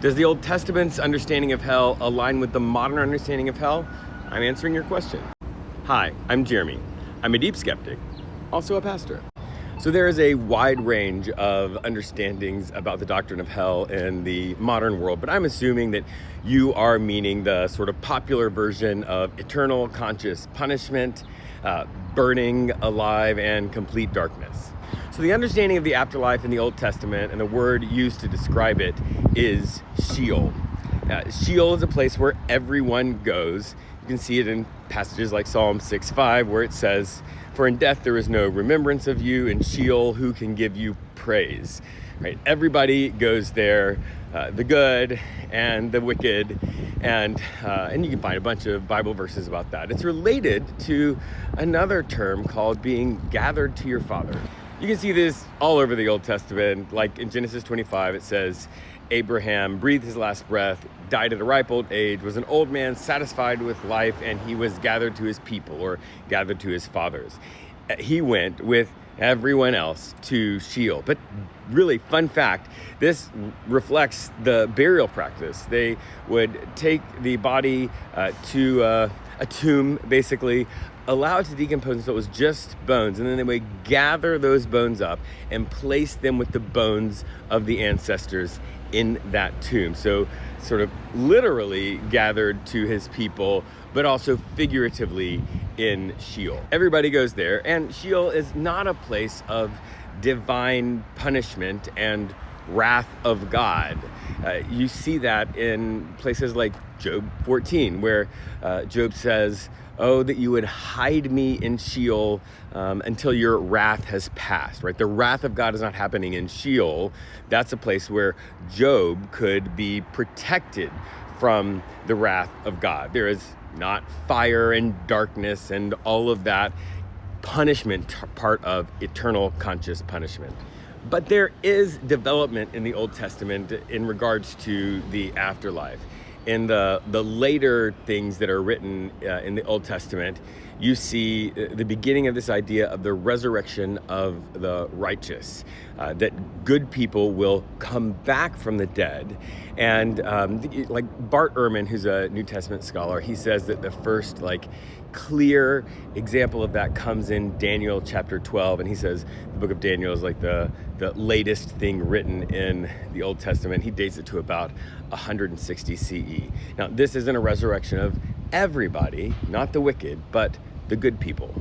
Does the Old Testament's understanding of hell align with the modern understanding of hell? I'm answering your question. Hi, I'm Jeremy. I'm a deep skeptic, also a pastor. So there is a wide range of understandings about the doctrine of hell in the modern world, but I'm assuming that you are meaning the sort of popular version of eternal conscious punishment, burning alive, and complete darkness. So the understanding of the afterlife in the Old Testament, and the word used to describe it, is Sheol. Sheol is a place where everyone goes. You can see it in passages like Psalm 6:5, where it says, "For in death there is no remembrance of you, in Sheol who can give you praise?" Right? Everybody goes there, the good and the wicked, and you can find a bunch of Bible verses about that. It's related to another term called being gathered to your Father. You can see this all over the Old Testament. Like in Genesis 25, it says, Abraham breathed his last breath, died at a ripe old age, was an old man satisfied with life, and he was gathered to his people, or gathered to his fathers. He went with everyone else to Sheol. But really, fun fact, this reflects the burial practice. They would take the body to a tomb, basically, allow it to decompose until it was just bones, and then they would gather those bones up and place them with the bones of the ancestors in that tomb. So sort of literally gathered to his people, but also figuratively in Sheol. Everybody goes there, and Sheol is not a place of divine punishment and wrath of God. You see that in places like Job 14, where Job says, "Oh, that you would hide me in Sheol until your wrath has passed," right? The wrath of God is not happening in Sheol. That's a place where Job could be protected from the wrath of God. There is not fire and darkness and all of that punishment part of eternal conscious punishment. But there is development in the Old Testament in regards to the afterlife. In the later things that are written in the Old Testament, you see the beginning of this idea of the resurrection of the righteous, that good people will come back from the dead. And like Bart Ehrman, who's a New Testament scholar, he says that the first clear example of that comes in Daniel chapter 12, and he says the book of Daniel is like the latest thing written in the Old Testament. He dates it to about 160 CE. Now, this isn't a resurrection of everybody, not the wicked, but the good people.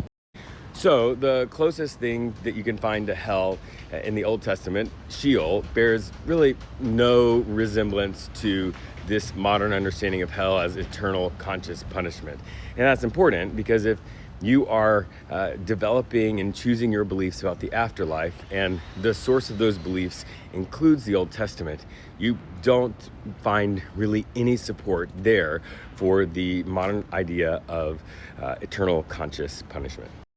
So the closest thing that you can find to hell in the Old Testament, Sheol, bears really no resemblance to this modern understanding of hell as eternal conscious punishment. And that's important because if you are developing and choosing your beliefs about the afterlife, and the source of those beliefs includes the Old Testament, you don't find really any support there for the modern idea of eternal conscious punishment.